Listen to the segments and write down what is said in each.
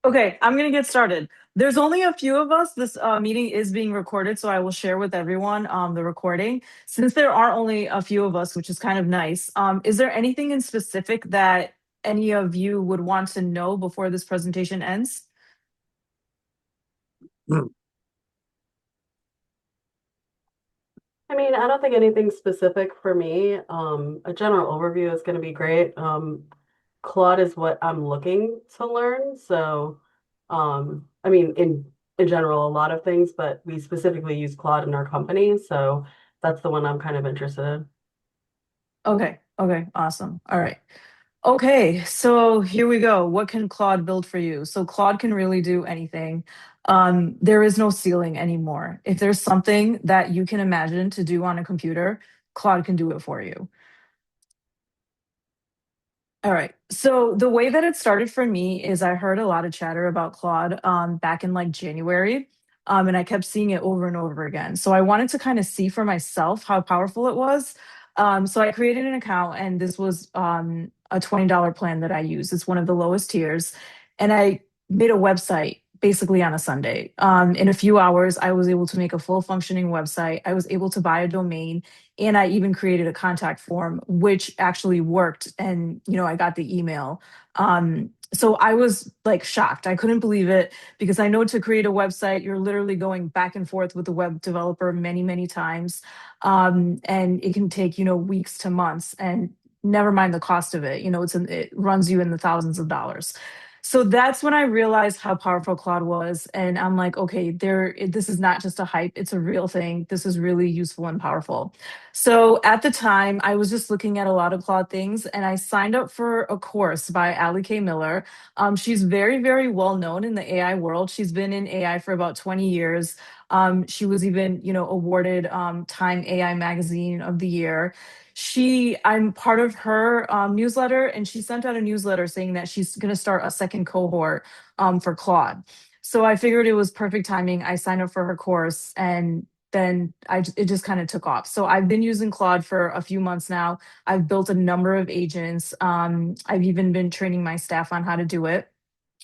Okay, I'm gonna get started. There's only a few of us. This meeting is being recorded, so I will share with everyone the recording. Since there are only a few of us, which is kind of nice, is there anything in specific that any of you would want to know before this presentation ends? I mean, I don't think anything specific for me. A general overview is going to be great. Claude is what I'm looking to learn. So, I mean, in general, a lot of things, but we specifically use Claude in our company, so that's the one I'm kind of interested in. Okay, okay, awesome. All right. Okay, so here we go. What can Claude build for you? So Claude can really do anything. There is no ceiling anymore. If there's something that you can imagine to do on a computer, Claude can do it for you. All right. So the way that it started for me is I heard a lot of chatter about Claude back in like January, and I kept seeing it over and over again. So I wanted to kind of see for myself how powerful it was. So I created an account, and this was a $20 plan that I use. It's one of the lowest tiers, and I made a website basically on a Sunday. In a few hours, I was able to make a full functioning website. I was able to buy a domain, and I even created a contact form which actually worked, and I got the email. So I was like shocked. I couldn't believe it because I know to create a website you're literally going back and forth with the web developer many times, and it can take weeks to months, and never mind the cost of it. It runs you in the thousands of dollars. So that's when I realized how powerful Claude was. And I'm like, okay, this is not just a hype, it's a real thing. This is really useful and powerful. So at the time, I was just looking at a lot of Claude things, and I signed up for a course by Allie K. She's very well known in the AI world. She's been in AI for about 20 years. She was even, awarded Time AI Magazine of the Year. I'm part of her newsletter, and she sent out a newsletter saying that she's going to start a second cohort for Claude. So I figured it was perfect timing. I signed up for her course, and then it just kind of took off. So I've been using Claude for a few months now. I've built a number of agents. I've even been training my staff on how to do it.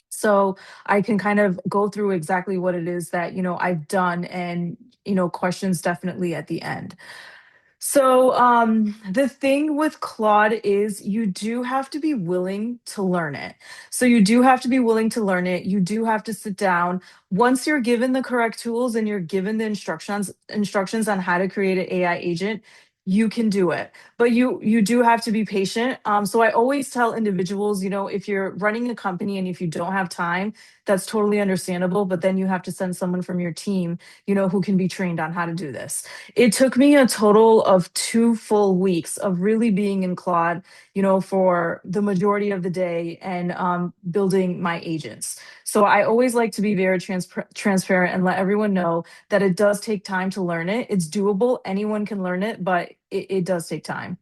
So I can kind of go through exactly what it is that I've done, and questions definitely at the end. So, the thing with Claude is you do have to be willing to learn it. So, you do have to be willing to learn it. You do have to sit down. Once you're given the correct tools and you're given the instructions on how to create an AI agent, you can do it. But you do have to be patient. So I always tell individuals, if you're running a company and if you don't have time, that's totally understandable. But then you have to send someone from your team, who can be trained on how to do this. It took me a total of 2 full weeks of really being in Claude, for the majority of the day, and building my agents. So I always like to be very transparent and let everyone know that it does take time to learn it. It's doable. Anyone can learn it, but it does take time.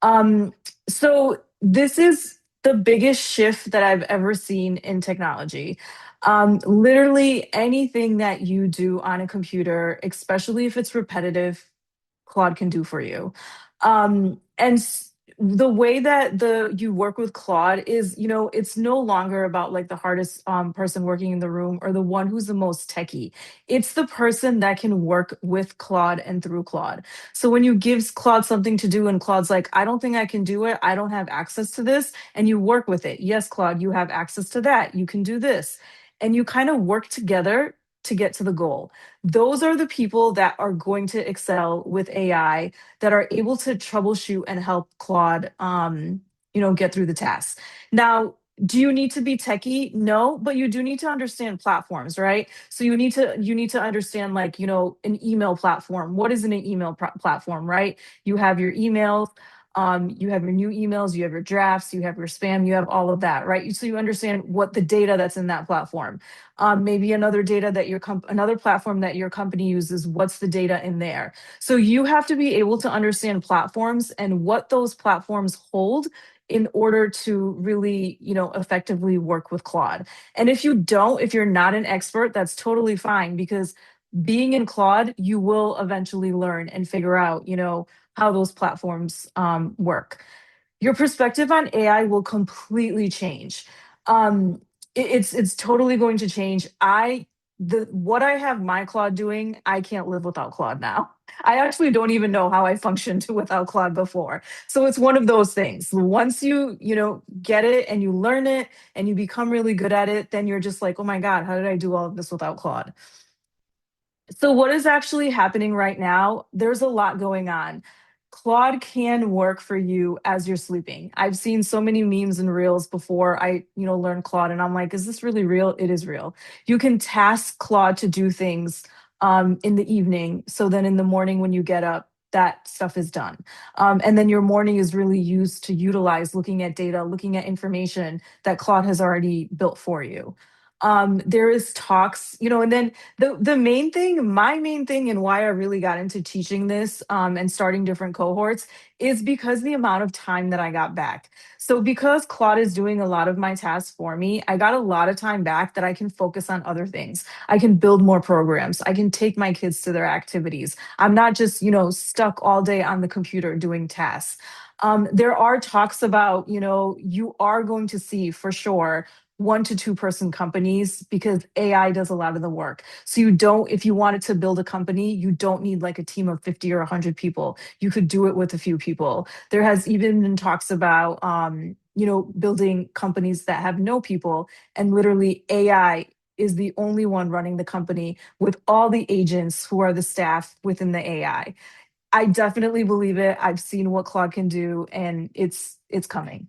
Um, so this is the biggest shift that I've ever seen in technology. Literally anything that you do on a computer, especially if it's repetitive, Claude can do for you. The way that the you work with Claude is, it's no longer about like the hardest person working in the room or the one who's the most techie. It's the person that can work with Claude and through Claude. So when you give Claude something to do and Claude's like, I don't think I can do it, I don't have access to this, and you work with it. Yes, Claude, you have access to that. You can do this. And you kind of work together to get to the goal. Those are the people that are going to excel with AI, that are able to troubleshoot and help Claude, get through the tasks. Now, do you need to be techie? No, but you do need to understand platforms, right? So you need to understand, like, an email platform. What is an email platform, right? You have your emails, you have your new emails, you have your drafts, you have your spam, you have all of that, right? So you understand what the data that's in that platform. Maybe another data that another platform that your company uses, what's the data in there? So you have to be able to understand platforms and what those platforms hold in order to really, effectively work with Claude. And if you're not an expert, that's totally fine, because being in Claude, you will eventually learn and figure out, how those platforms work. Your perspective on AI will completely change. Um, It's totally going to change. The what I have my Claude doing, I can't live without Claude now. I actually don't even know how I functioned without Claude before. So it's one of those things. Once you get it and you learn it and you become really good at it, then you're just like, oh my God, how did I do all of this without Claude? So, what is actually happening right now? There's a lot going on. Claude can work for you as you're sleeping. I've seen so many memes and reels before I learned Claude, and I'm like, is this really real? It is real. You can task Claude to do things in the evening. So then in the morning when you get up, that stuff is done. And then your morning is really used to utilize looking at data, looking at information that Claude has already built for you. There is talks, and then the main thing, my main thing, and why I really got into teaching this and starting different cohorts is because the amount of time that I got back. So because Claude is doing a lot of my tasks for me, I got a lot of time back that I can focus on other things. I can build more programs. I can take my kids to their activities. I'm not just stuck all day on the computer doing tasks. There are talks about you are going to see for sure 1 to 2 person companies because AI does a lot of the work. So if you wanted to build a company, you don't need like a team of 50 or 100 people. You could do it with a few people. There has even been talks about building companies that have no people and literally AI is the only one running the company with all the agents who are the staff within the AI. I definitely believe it. I've seen what Claude can do and it's coming.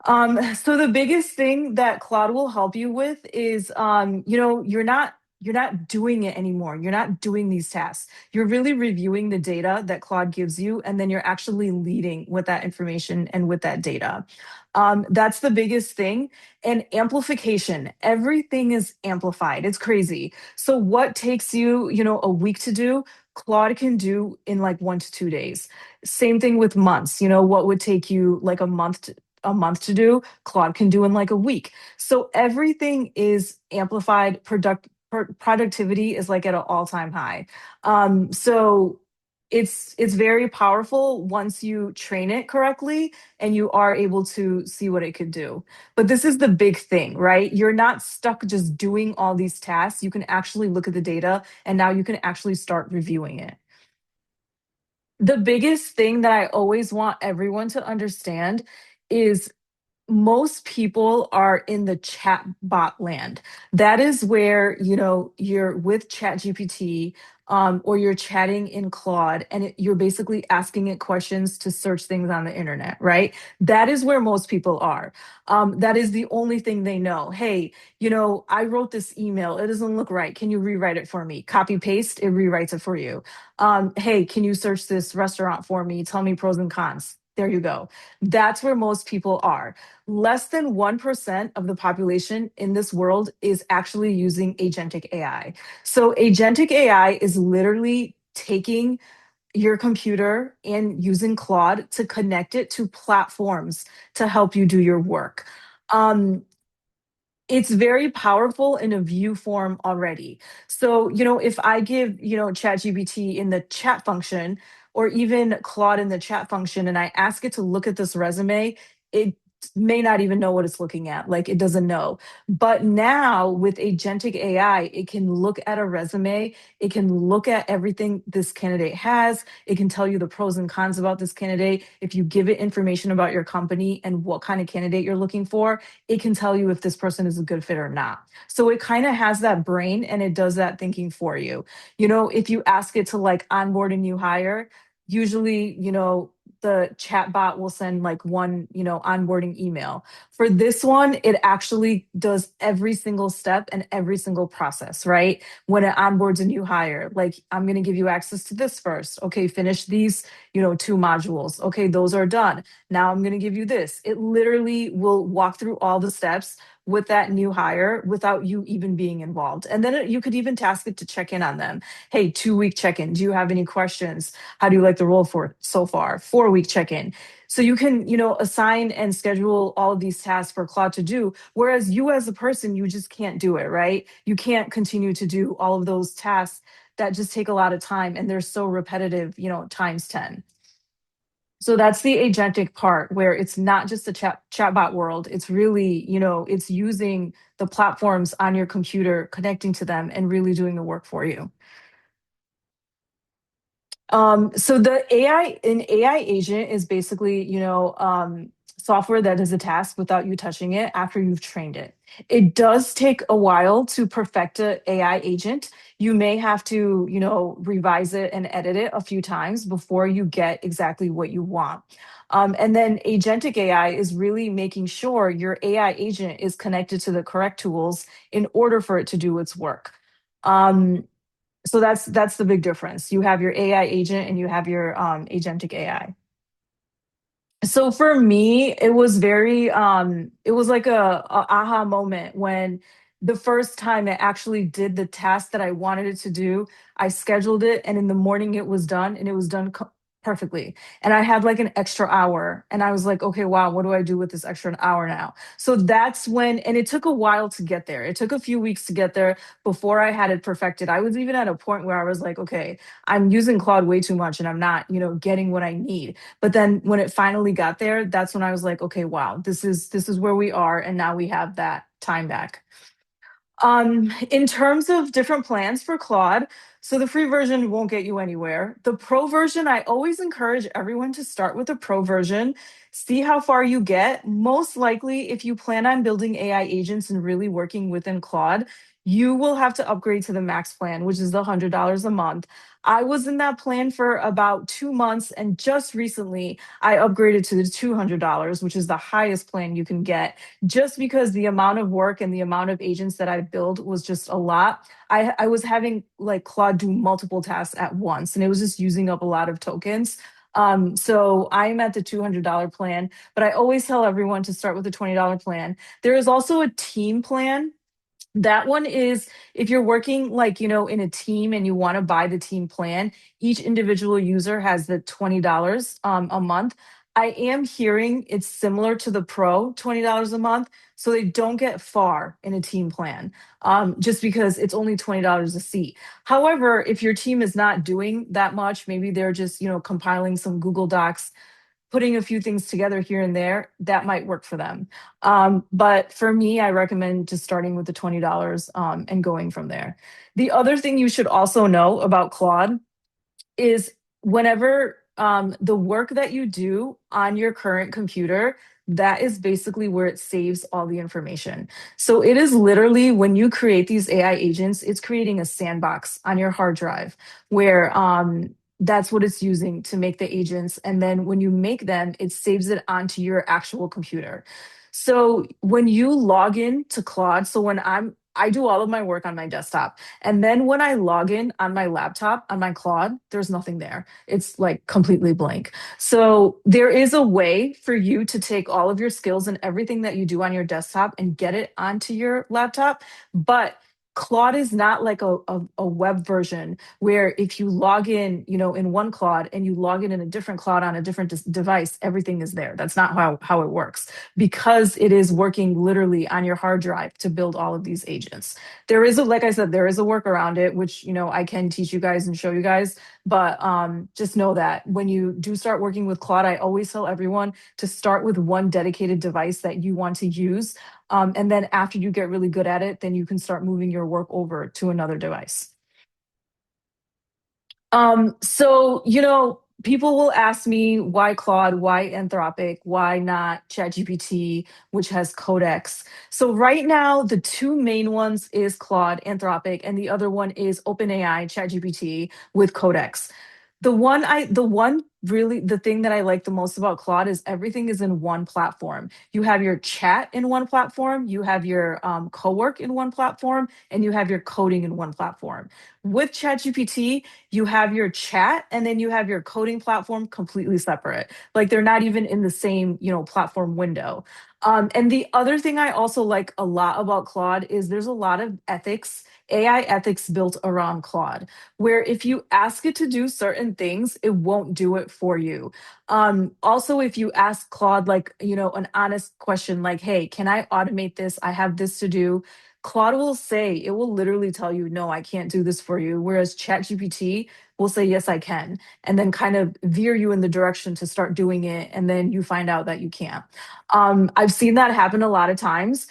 So the biggest thing that Claude will help you with is you're not doing it anymore. You're not doing these tasks. You're really reviewing the data that Claude gives you, and then you're actually leading with that information and with that data. That's the biggest thing. And amplification, everything is amplified. It's crazy. So what takes you a week to do, Claude can do in like 1 to 2 days. Same thing with months. What would take you like a month to do, Claude can do in like a week. So everything is amplified. Productivity is like at an all-time high. So it's very powerful once you train it correctly and you are able to see what it could do. But this is the big thing, right? You're not stuck just doing all these tasks. You can actually look at the data and now you can actually start reviewing it. The biggest thing that I always want everyone to understand is most people are in the chat bot land. That is where you're with Chat GPT or you're chatting in Claude and you're basically asking it questions to search things on the internet, right? That is where most people are. That is the only thing they know. Hey, I wrote this email. It doesn't look right. Can you rewrite it for me? Copy paste, it rewrites it for you. Hey, can you search this restaurant for me? Tell me pros and cons. There you go. That's where most people are. Less than 1% of the population in this world is actually using agentic AI. So, agentic AI is literally taking your computer and using Claude to connect it to platforms to help you do your work. Um, it's very powerful in a view form already. So if I give ChatGPT in the chat function or even Claude in the chat function and I ask it to look at this resume, it may not even know what it's looking at. Like it doesn't know. But now with agentic AI, it can look at a resume, it can look at everything this candidate has, it can tell you the pros and cons about this candidate. If you give it information about your company and what kind of candidate you're looking for, it can tell you if this person is a good fit or not. So it kind of has that brain and it does that thinking for you. If you ask it to like onboard a new hire, usually the chat bot will send like one onboarding email. For this one, it actually does every single step and every single process, right? When it onboards a new hire, like I'm going to give you access to this first. Okay, finish these 2 modules. Okay, those are done. Now I'm going to give you this. It literally will walk through all the steps with that new hire without you even being involved. And then you could even task it to check in on them. Hey, 2 week check in. Do you have any questions? How do you like the role for so far? 4 week check in. So you can assign and schedule all of these tasks for Claude to do. Whereas you as a person, you just can't do it, right? You can't continue to do all of those tasks that just take a lot of time and they're so repetitive times 10. So that's the agentic part where it's not just a chatbot world. It's really, it's using the platforms on your computer, connecting to them and really doing the work for you. So an AI agent is basically, software that does a task without you touching it after you've trained it. It does take a while to perfect an AI agent. You may have to, revise it and edit it a few times before you get exactly what you want. And then agentic AI is really making sure your AI agent is connected to the correct tools in order for it to do its work. Um, so that's the big difference. You have your AI agent and you have your agentic AI. So for me, it was very it was like a aha moment when the first time it actually did the task that I wanted it to do. I scheduled it and in the morning it was done and it was done perfectly. And I had like an extra hour and I was like, okay, wow, what do I do with this extra hour now? So that's when, and it took a while to get there. It took a few weeks to get there before I had it perfected. I was even at a point where I was like, okay, I'm using Claude way too much and I'm not, getting what I need. But then when it finally got there, that's when I was like, okay, wow, this is where we are, and now we have that time back. In terms of different plans for Claude, so the free version won't get you anywhere. The pro version, I always encourage everyone to start with the pro version, see how far you get. Most likely, if you plan on building AI agents and really working within Claude, you will have to upgrade to the max plan, which is the $100 a month. I was in that plan for about 2 months, and just recently I upgraded to the $200, which is the highest plan you can get just because the amount of work and the amount of agents that I built was just a lot. I was having like Claude do multiple tasks at once, and it was just using up a lot of tokens. So I'm at the $200 plan, but I always tell everyone to start with the $20 plan. There is also a team plan. That one is if you're working like, in a team and you want to buy the team plan, each individual user has the $20 a month. I am hearing it's similar to the pro $20 a month. So they don't get far in a team plan just because it's only $20 a seat. However, if your team is not doing that much, maybe they're just, compiling some Google Docs, putting a few things together here and there, that might work for them. But for me, I recommend just starting with the $20 and going from there. The other thing you should also know about Claude is whenever the work that you do on your current computer, that is basically where it saves all the information. So it is literally when you create these AI agents, it's creating a sandbox on your hard drive where that's what it's using to make the agents. And then when you make them, it saves it onto your actual computer. So when you log in to Claude, so I do all of my work on my desktop. And then when I log in on my laptop, on my Claude, there's nothing there. It's like completely blank. So there is a way for you to take all of your skills and everything that you do on your desktop and get it onto your laptop. But Claude is not like a web version where if you log in, in one Claude and you log in a different Claude on a different device, everything is there. That's not how it works because it is working literally on your hard drive to build all of these agents. There is like I said, there is a workaround it, which, I can teach you guys and show you guys. But just know that when you do start working with Claude, I always tell everyone to start with one dedicated device that you want to use. And then after you get really good at it, then you can start moving your work over to another device. So, people will ask me why Claude, why Anthropic, why not ChatGPT, which has Codex. So right now, the two main ones is Claude, Anthropic, and the other one is OpenAI, ChatGPT with Codex. The one really, the thing that I like the most about Claude is everything is in one platform. You have your chat in one platform, you have your co-work in one platform, and you have your coding in one platform. With ChatGPT, you have your chat and then you have your coding platform completely separate. Like they're not even in the same, platform window. And the other thing I also like a lot about Claude is there's a lot of ethics, AI ethics built around Claude, where if you ask it to do certain things, it won't do it for you. Also, if you ask Claude, like, an honest question like, hey, can I automate this? I have this to do. Claude will say, it will literally tell you, no, I can't do this for you. Whereas ChatGPT will say, yes, I can, and then kind of veer you in the direction to start doing it. And then you find out that you can't. I've seen that happen a lot of times.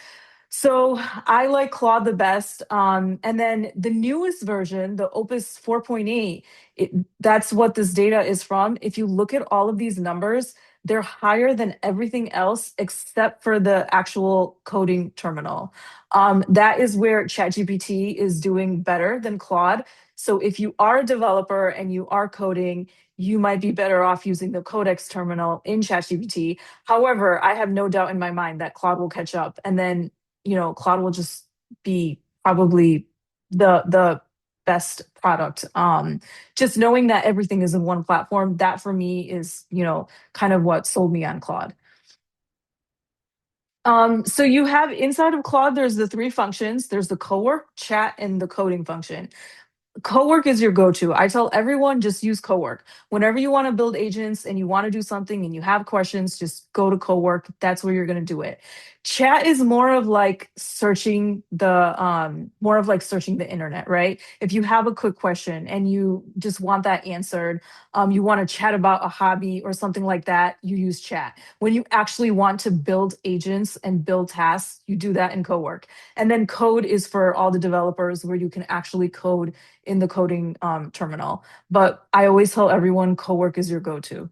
So I like Claude the best. And then the newest version, the Opus 4.8, that's what this data is from. If you look at all of these numbers, they're higher than everything else except for the actual coding terminal. That is where ChatGPT is doing better than Claude. So if you are a developer and you are coding, you might be better off using the Codex terminal in ChatGPT. However, I have no doubt in my mind that Claude will catch up, and then Claude will just be probably the best product. Just knowing that everything is in one platform, that for me is, kind of what sold me on Claude. So you have inside of Claude, there's the three functions. There's the co-work, chat, and the coding function. Cowork is your go-to. I tell everyone just use Cowork. Whenever you want to build agents and you want to do something and you have questions, just go to Cowork. That's where you're going to do it. Chat is more of like searching the internet, right? If you have a quick question and you just want that answered, you want to chat about a hobby or something like that, you use chat. When you actually want to build agents and build tasks, you do that in Cowork. And then code is for all the developers where you can actually code in the coding terminal. But I always tell everyone Cowork is your go-to.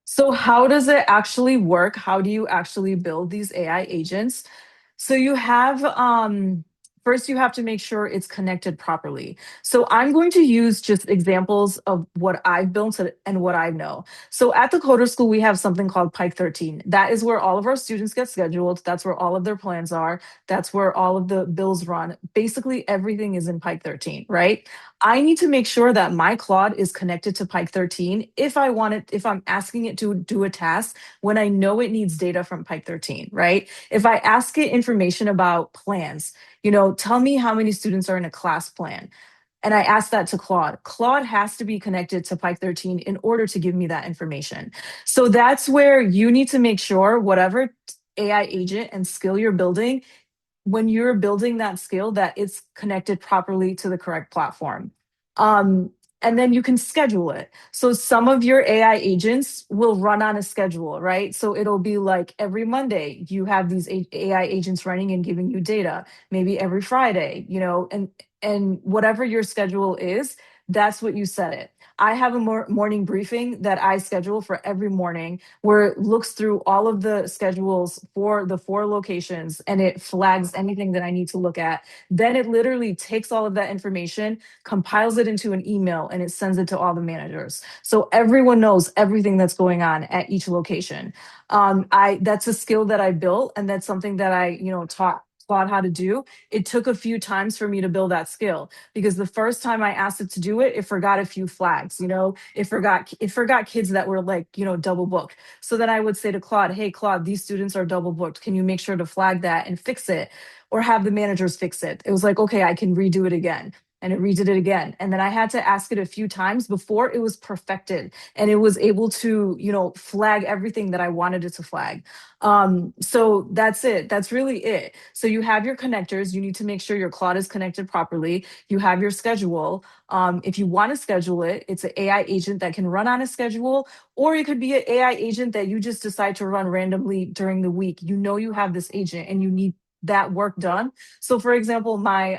So how does it actually work? How do you actually build these AI agents? So you have first you have to make sure it's connected properly. So I'm going to use just examples of what I've built and what I know. So at the Coder School, we have something called Pike 13. That is where all of our students get scheduled. That's where all of their plans are. That's where all of the bills run. Basically, everything is in Pike 13, right? I need to make sure that my Claude is connected to Pike 13 if I'm asking it to do a task when I know it needs data from Pike 13, right? If I ask it information about plans, tell me how many students are in a class plan. And I ask that to Claude. Claude has to be connected to Pike 13 in order to give me that information. So that's where you need to make sure whatever AI agent and skill you're building, when you're building that skill, that it's connected properly to the correct platform. Um, and then you can schedule it. So some of your AI agents will run on a schedule, right? So it'll be like every Monday you have these AI agents running and giving you data. Maybe every Friday, and whatever your schedule is, that's what you set it. I have a morning briefing that I schedule for every morning where it looks through all of the schedules for the four locations and it flags anything that I need to look at. Then it literally takes all of that information, compiles it into an email, and it sends it to all the managers. So everyone knows everything that's going on at each location. I That's a skill that I built, and that's something that I, taught Claude how to do. It took a few times for me to build that skill because the first time I asked it to do it, it forgot a few flags. It forgot kids that were like, double booked. So then I would say to Claude, "Hey Claude, these students are double booked. Can you make sure to flag that and fix it, or have the managers fix it?" It was like, "Okay, I can redo it again." And it redid it again. And then I had to ask it a few times before it was perfected and it was able to, flag everything that I wanted it to flag. So that's it. That's really it. So you have your connectors. You need to make sure your Claude is connected properly. You have your schedule. If you want to schedule it, it's an AI agent that can run on a schedule, or it could be an AI agent that you just decide to run randomly during the week. You know you have this agent and you need that work done. So for example, my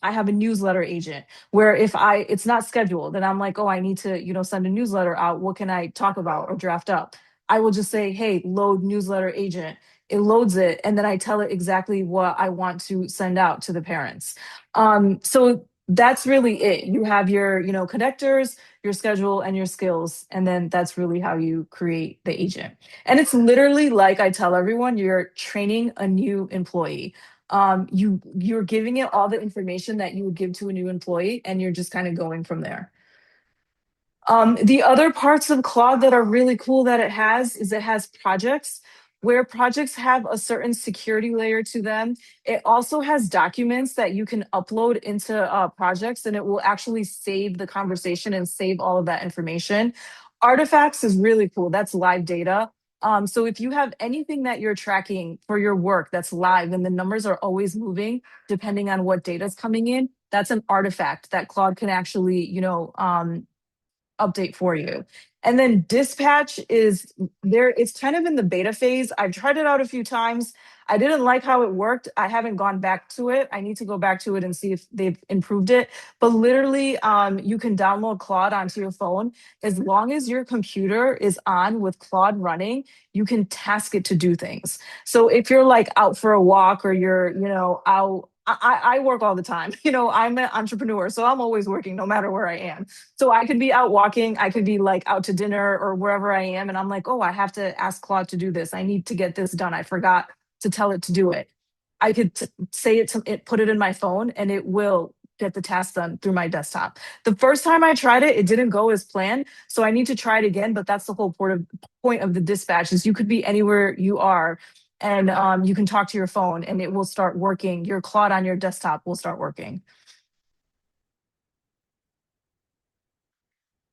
I have a newsletter agent where if it's not scheduled and I'm like, "Oh, I need to, send a newsletter out. What can I talk about or draft up?" I will just say, "Hey, load newsletter agent." It loads it, and then I tell it exactly what I want to send out to the parents. So that's really it. You have your, connectors, your schedule, and your skills, and then that's really how you create the agent. And it's literally like I tell everyone, you're training a new employee. You're giving it all the information that you would give to a new employee, and you're just kind of going from there. The other parts of Claude that are really cool that it has projects where projects have a certain security layer to them. It also has documents that you can upload into projects and it will actually save the conversation and save all of that information. Artifacts is really cool. That's live data. So if you have anything that you're tracking for your work that's live and the numbers are always moving depending on what data is coming in, that's an artifact that Claude can actually, update for you. And then dispatch is there, it's kind of in the beta phase. I've tried it out a few times. I didn't like how it worked. I haven't gone back to it. I need to go back to it and see if they've improved it. But literally, you can download Claude onto your phone. As long as your computer is on with Claude running, you can task it to do things. So if you're like out for a walk or you're, out, I work all the time. I'm an entrepreneur, so I'm always working no matter where I am. So I could be out walking, I could be like out to dinner or wherever I am, and I'm like, oh, I have to ask Claude to do this. I need to get this done. I forgot to tell it to do it. I could say it to it, put it in my phone, and it will get the task done through my desktop. The first time I tried it, it didn't go as planned, so I need to try it again. But that's the whole point of the dispatch is you could be anywhere you are, and you can talk to your phone, and it will start working. Your Claude on your desktop will start working.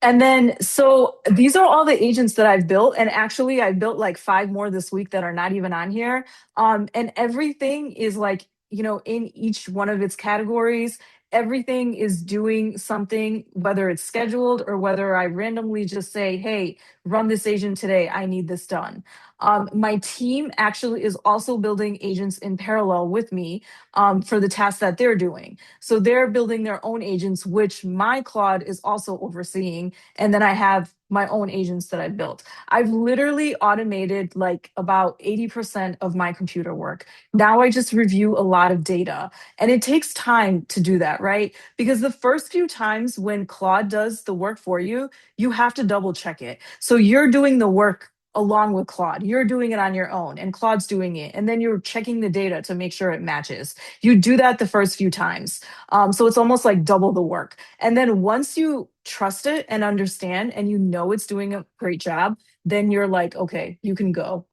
And then, so these are all the agents that I've built. And actually, I built like five more this week that are not even on here. And everything is like, in each one of its categories, everything is doing something, whether it's scheduled or whether I randomly just say, hey, run this agent today. I need this done. My team actually is also building agents in parallel with me for the tasks that they're doing. So they're building their own agents, which my Claude is also overseeing. And then I have my own agents that I built. I've literally automated like about 80% of my computer work. Now I just review a lot of data. And it takes time to do that, right? Because the first few times when Claude does the work for you, you have to double check it. So you're doing the work along with Claude. You're doing it on your own, and Claude's doing it. And then you're checking the data to make sure it matches. You do that the first few times. So it's almost like double the work. And then once you trust it and understand and you know it's doing a great job, then you're like, okay, you can go.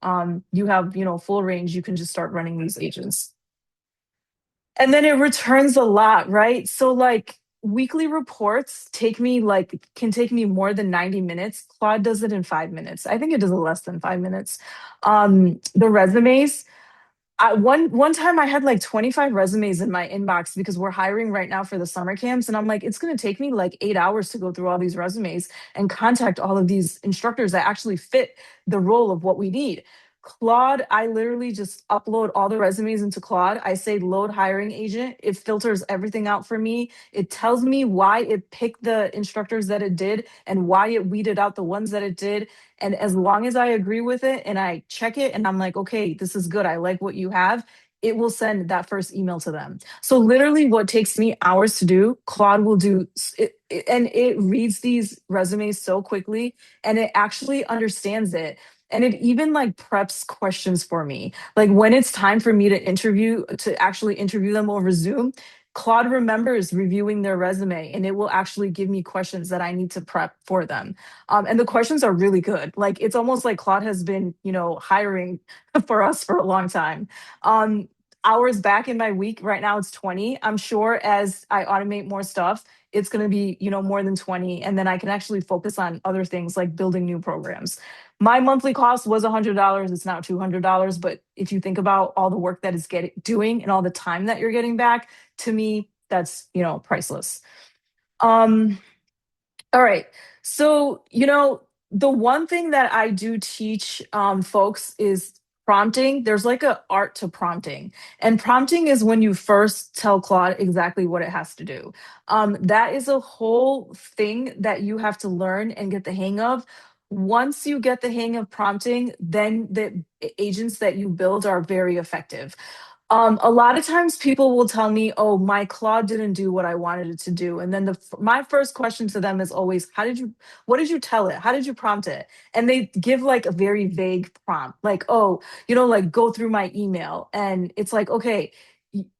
You have, full range. You can just start running these agents. And then it returns a lot, right? So like weekly reports can take me more than 90 minutes. Claude does it in 5 minutes. I think it does it less than 5 minutes. The resumes, one time I had like 25 resumes in my inbox because we're hiring right now for the summer camps. And I'm like, it's going to take me like 8 hours to go through all these resumes and contact all of these instructors that actually fit the role of what we need. Claude, I literally just upload all the resumes into Claude. I say load hiring agent. It filters everything out for me. It tells me why it picked the instructors that it did and why it weeded out the ones that it did. And as long as I agree with it and I check it and I'm like, okay, this is good. I like what you have. It will send that first email to them. So literally what takes me hours to do, Claude will do and it reads these resumes so quickly and it actually understands it. And it even like preps questions for me. Like when it's time for me to actually interview them over Zoom, Claude remembers reviewing their resume and it will actually give me questions that I need to prep for them. And the questions are really good. Like it's almost like Claude has been, hiring for us for a long time. Um, Hours back in my week, right now it's 20. I'm sure as I automate more stuff, it's going to be, more than 20. And then I can actually focus on other things like building new programs. My monthly cost was $100. It's now $200. But if you think about all the work that it's doing and all the time that you're getting back, to me, that's, priceless. Um, all right. So, the one thing that I do teach folks is prompting. There's like a art to prompting. And prompting is when you first tell Claude exactly what it has to do. That is a whole thing that you have to learn and get the hang of. Once you get the hang of prompting, then the agents that you build are very effective. A lot of times people will tell me, "Oh, my Claude didn't do what I wanted it to do." And then my first question to them is always, what did you tell it? How did you prompt it?" And they give like a very vague prompt, like, "Oh, like go through my email." And it's like, "Okay,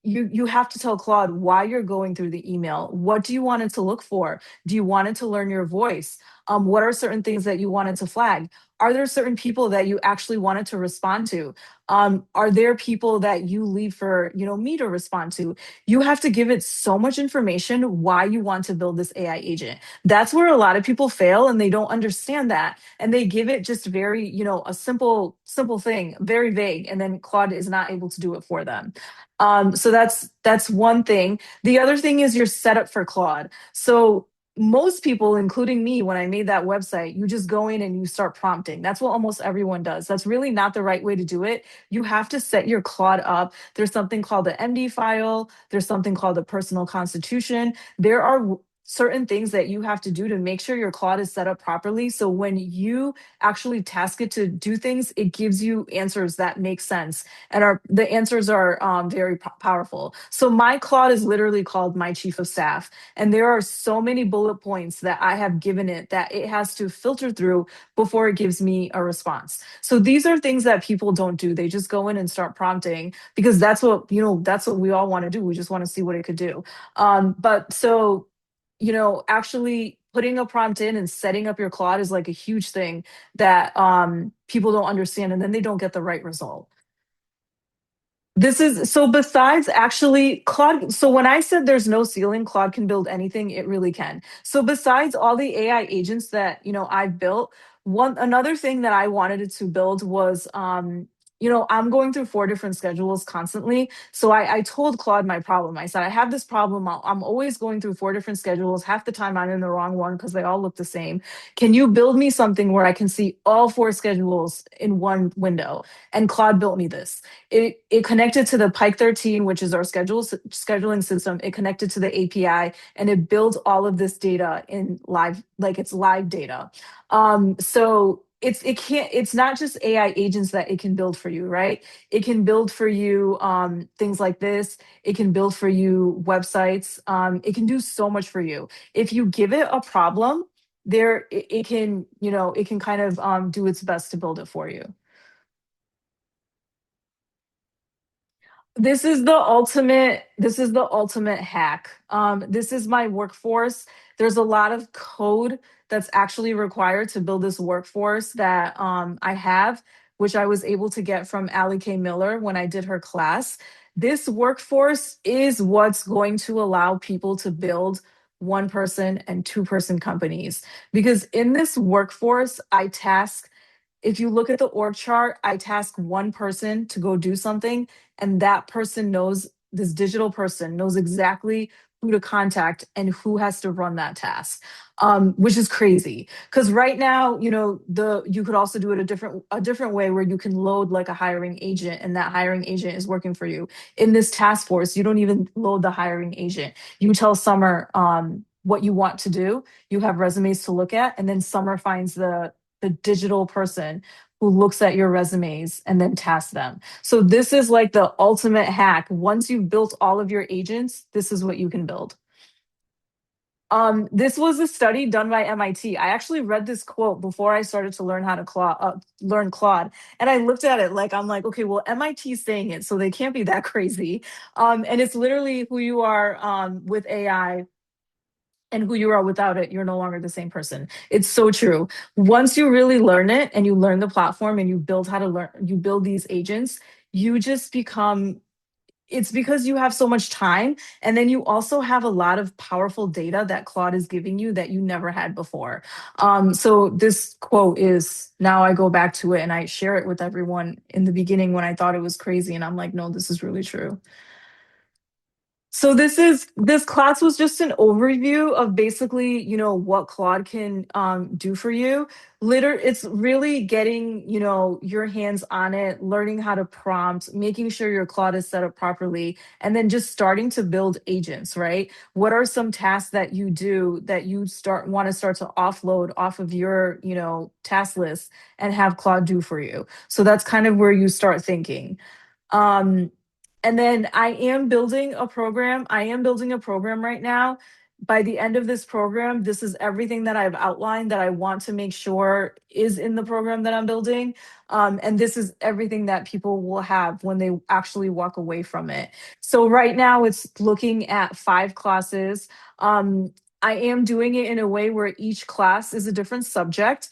you have to tell Claude why you're going through the email. What do you want it to look for? Do you want it to learn your voice? What are certain things that you wanted to flag? Are there certain people that you actually wanted to respond to? Are there people that you leave for, me to respond to? You have to give it so much information why you want to build this AI agent. That's where a lot of people fail and they don't understand that. And they give it just very, a simple thing, very vague, and then Claude is not able to do it for them. So that's one thing. The other thing is your setup for Claude. So most people, including me, when I made that website, you just go in and you start prompting. That's what almost everyone does. That's really not the right way to do it. You have to set your Claude up. There's something called the MD file. There's something called the personal constitution. There are certain things that you have to do to make sure your Claude is set up properly. So when you actually task it to do things, it gives you answers that make sense and the answers are very powerful. So my Claude is literally called my chief of staff, and there are so many bullet points that I have given it that it has to filter through before it gives me a response. So these are things that people don't do. They just go in and start prompting because that's what we all want to do. We just want to see what it could do. But so actually putting a prompt in and setting up your Claude is like a huge thing that people don't understand, and then they don't get the right result. This is so besides actually Claude. So when I said there's no ceiling, Claude can build anything, it really can. So besides all the AI agents that, I've built, one another thing that I wanted it to build was I'm going through four different schedules constantly. So I told Claude my problem. I said, I have this problem. I'm always going through four different schedules. Half the time I'm in the wrong one because they all look the same. Can you build me something where I can see all four schedules in one window? And Claude built me this. It connected to the Pike 13, which is our scheduling system. It connected to the API and it builds all of this data in live, like it's live data. So it's not just AI agents that it can build for you, right? It can build for you things like this. It can build for you websites. It can do so much for you. If you give it a problem, it can, it can kind of do its best to build it for you. This is the ultimate hack. This is my workforce. There's a lot of code that's actually required to build this workforce that I have, which I was able to get from Allie K Miller when I did her class. This workforce is what's going to allow people to build one person and two-person companies. Because in this workforce, if you look at the org chart, I task one person to go do something, and that person knows, this digital person knows exactly who to contact and who has to run that task, which is crazy. Because right now, you could also do it a different way where you can load like a hiring agent, and that hiring agent is working for you. In this task force, you don't even load the hiring agent. You tell Summer what you want to do. You have resumes to look at, and then Summer finds the digital person who looks at your resumes and then tasks them. So this is like the ultimate hack. Once you've built all of your agents, this is what you can build. This was a study done by MIT. I actually read this quote before I started to learn how to learn Claude, and I looked at it like I'm like, okay, well, MIT is saying it, so they can't be that crazy. And it's literally who you are with AI and who you are without it, you're no longer the same person. It's so true. Once you really learn it and you learn the platform and you build how to learn, you build these agents, you just become, it's because you have so much time. And then you also have a lot of powerful data that Claude is giving you that you never had before. So this quote is, now I go back to it and I share it with everyone in the beginning when I thought it was crazy. And I'm like, no, this is really true. So this class was just an overview of basically, what Claude can do for you. It's really getting, your hands on it, learning how to prompt, making sure your Claude is set up properly, and then just starting to build agents, right? What are some tasks that you do that you start to offload off of your, task list and have Claude do for you? So that's kind of where you start thinking. Um, and then I am building a program. I am building a program right now by the end of this program, this is everything that I've outlined that I want to make sure is in the program that I'm building. And this is everything that people will have when they actually walk away from it. So right now it's looking at 5 classes. Um, I am doing it in a way where each class is a different subject,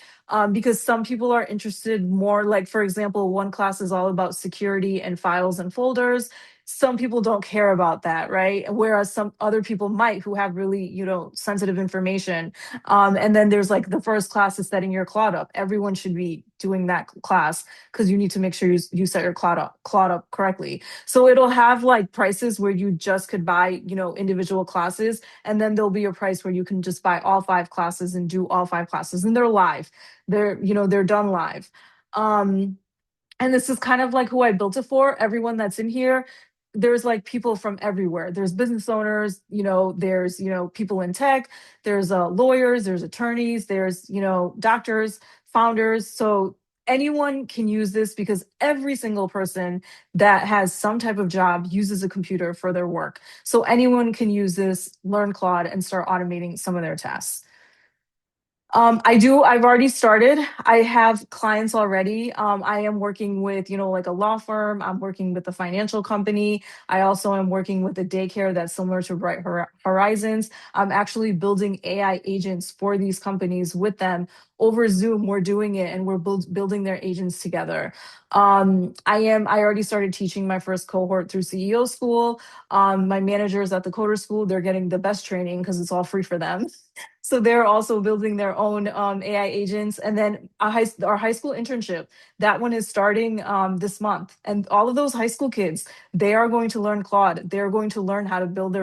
because some people are interested more, like, for example, one class is all about security and files and folders. Some people don't care about that, right? Whereas some other people might, who have really, sensitive information. And then there's like the first class is setting your Claude up. Everyone should be doing that class because you need to make sure you set your Claude up correctly. So it'll have like prices where you just could buy, individual classes, and then there'll be a price where you can just buy all 5 classes and do all 5 classes, and they're live. They're done live. Um, and this is kind of like who I built it for. Everyone that's in here, there's like people from everywhere. There's business owners, there's, people in tech, there's lawyers, there's attorneys, there's, doctors, founders. So anyone can use this because every single person that has some type of job uses a computer for their work. So anyone can use this, learn Claude, and start automating some of their tasks. I've already started. I have clients already. I am working with, like a law firm. I'm working with a financial company. I also am working with a daycare that's similar to Bright Horizons. I'm actually building AI agents for these companies with them over Zoom. We're doing it and we're building their agents together. I already started teaching my first cohort through CEO school. My managers at the coder school, they're getting the best training because it's all free for them. So they're also building their own AI agents. And then our high school internship, that one is starting this month. And all of those high school kids, they are going to learn Claude. They're going to learn how to build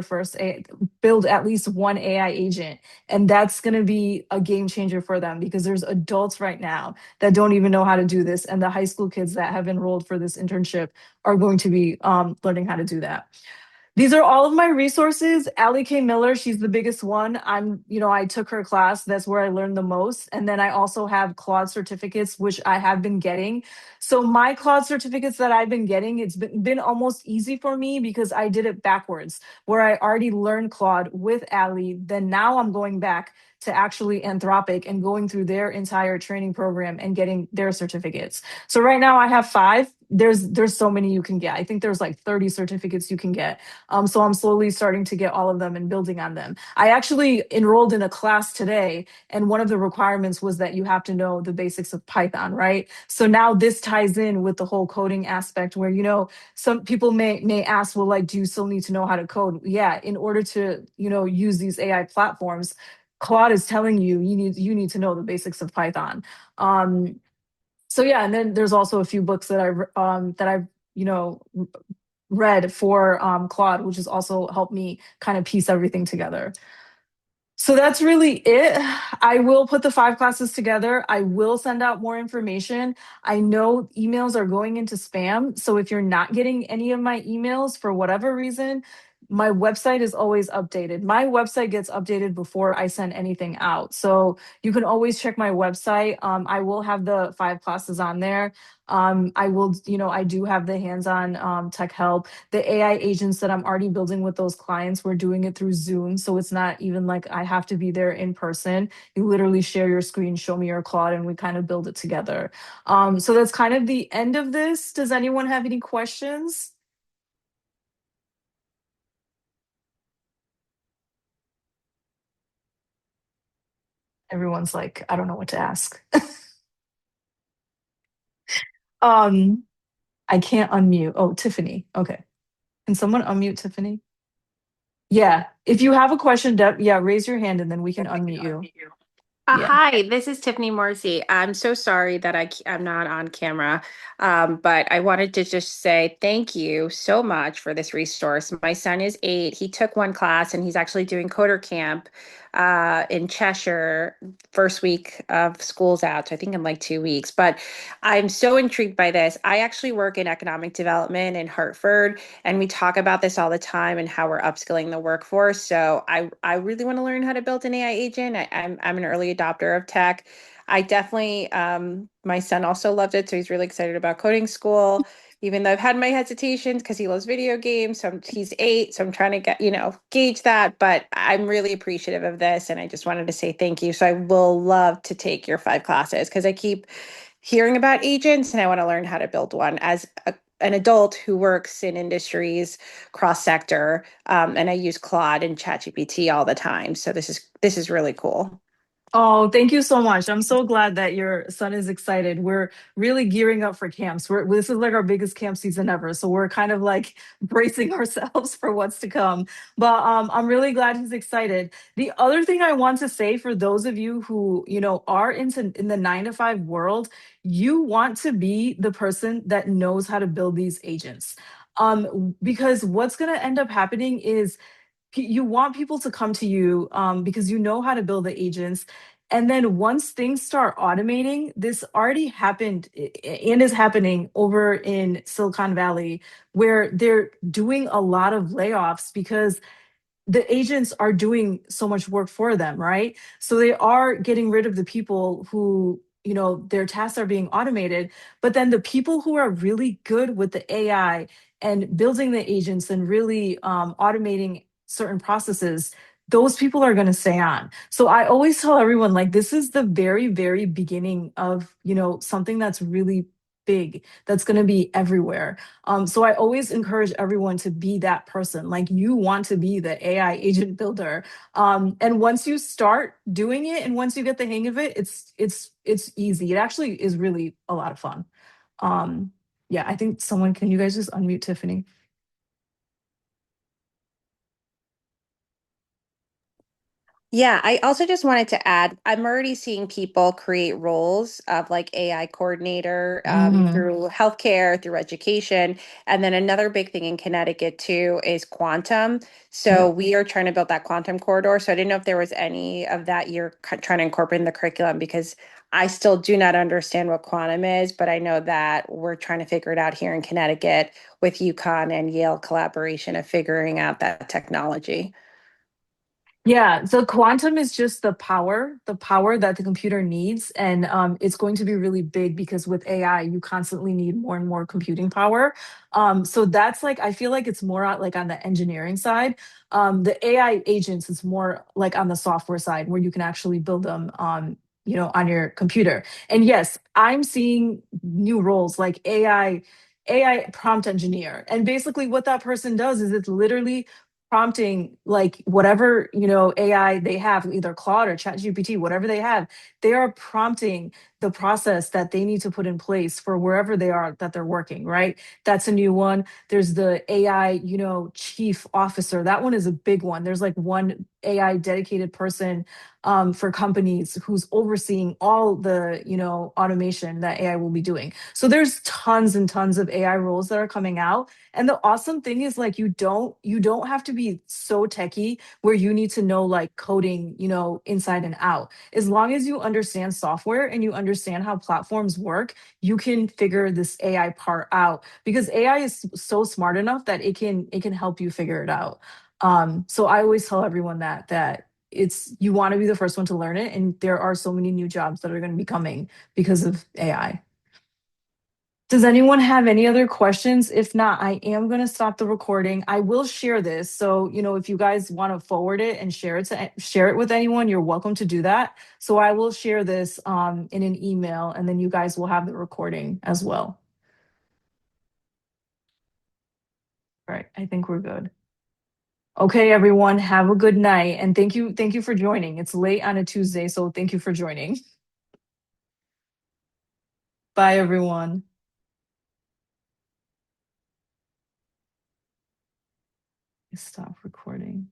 build at least one AI agent. And that's going to be a game changer for them because there's adults right now that don't even know how to do this. And the high school kids that have enrolled for this internship are going to be learning how to do that. These are all of my resources. Allie K. Miller, she's the biggest one. I took her class. That's where I learned the most. And then I also have Claude certificates, which I have been getting. So my Claude certificates that I've been getting, it's been almost easy for me because I did it backwards, where I already learned Claude with Allie. Then now I'm going back to actually Anthropic and going through their entire training program and getting their certificates. So right now I have 5. There's so many you can get. I think there's like 30 certificates you can get. So I'm slowly starting to get all of them and building on them. I actually enrolled in a class today, and one of the requirements was that you have to know the basics of Python, right? So now this ties in with the whole coding aspect where, some people may ask, well, like, do you still need to know how to code? Yeah, in order to, use these AI platforms, Claude is telling you need to know the basics of Python. So yeah, and then there's also a few books that I've you know read for Claude, which has also helped me kind of piece everything together. So that's really it. I will put the 5 classes together. I will send out more information. I know emails are going into spam. So if you're not getting any of my emails for whatever reason, my website is always updated. My website gets updated before I send anything out. So you can always check my website. I will have the 5 classes on there. I do have the hands on tech help. The AI agents that I'm already building with those clients, we're doing it through Zoom. So it's not even like I have to be there in person. You literally share your screen, show me your Claude, and we kind of build it together. So that's kind of the end of this. Does anyone have any questions? Everyone's like, I don't know what to ask. um, I can't unmute. Oh, Tiffany. Okay. Can someone unmute Tiffany? Yeah. If you have a question, yeah, raise your hand and then we can unmute you. Yeah. Hi, this is Tiffany Morrissey. I'm so sorry that I'm not on camera, but I wanted to just say thank you so much for this resource. My son is 8. He took one class and he's actually doing Coder Camp in Cheshire, first week of school's out, so I think in like 2 weeks. But I'm so intrigued by this. I actually work in economic development in Hartford, and we talk about this all the time and how we're upskilling the workforce. So I really want to learn how to build an AI agent. I'm an early adopter of tech. I definitely my son also loved it, so he's really excited about coding school. even though I've had my hesitations because he loves video games. So he's 8, so I'm trying to get, gauge that. But I'm really appreciative of this, and I just wanted to say thank you. So I will love to take your 5 classes because I keep hearing about agents, and I want to learn how to build one as an adult who works in industries cross sector, and I use Claude and ChatGPT all the time. So this is really cool. Oh, thank you so much. I'm so glad that your son is excited. We're really gearing up for camps. This is like our biggest camp season ever. So we're kind of like bracing ourselves for what's to come. But I'm really glad he's excited. The other thing I want to say for those of you who, are in the 9 to 5 world, you want to be the person that knows how to build these agents. Because what's going to end up happening is you want people to come to you because you know how to build the agents. And then once things start automating, this already happened and is happening over in Silicon Valley, where they're doing a lot of layoffs because the agents are doing so much work for them, right? So they are getting rid of the people who, their tasks are being automated. But then the people who are really good with the AI and building the agents and really automating certain processes, those people are going to stay on. So I always tell everyone, like, this is the very, very beginning of, something that's really big, that's going to be everywhere. So I always encourage everyone to be that person. Like, you want to be the AI agent builder. And once you start doing it and once you get the hang of it, it's easy. It actually is really a lot of fun. Yeah, I think can you guys just unmute Tiffany? Yeah, I also just wanted to add, I'm already seeing people create roles of like AI coordinator Mhm. through healthcare, through education. And then another big thing in Connecticut too is quantum. So Yep. we are trying to build that quantum corridor. So I didn't know if there was any of that you're trying to incorporate in the curriculum because I still do not understand what quantum is, but I know that we're trying to figure it out here in Connecticut with UConn and Yale collaboration of figuring out that technology. Yeah, so quantum is just the power that the computer needs. And it's going to be really big because with AI, you constantly need more and more computing power. So that's like, I feel like it's more like on the engineering side. The AI agents is more like on the software side where you can actually build them on your computer. And yes, I'm seeing new roles like AI prompt engineer. And basically what that person does is it's literally prompting like whatever AI they have, either Claude or ChatGPT, whatever they have, they are prompting the process that they need to put in place for wherever they are that they're working. Right, that's a new one. There's the AI, chief officer. That one is a big one. There's like one AI dedicated person for companies who's overseeing all the automation that AI will be doing. So there's tons and tons of AI roles that are coming out, and the awesome thing is like you don't have to be so techy where you need to know like coding, inside and out. As long as you understand software and you understand how platforms work, you can figure this AI part out because AI is so smart enough that it can help you figure it out. So I always tell everyone that it's you want to be the first one to learn it, and there are so many new jobs that are going to be coming because of AI. Does anyone have any other questions? If not, I am going to stop the recording. I will share this. So, if you guys want to forward it and share it with anyone, you're welcome to do that. So I will share this in an email, and then you guys will have the recording as well. All right, I think we're good. Okay, everyone, have a good night, and thank you for joining. It's late on a Tuesday, so thank you for joining. Bye, everyone. Stop recording.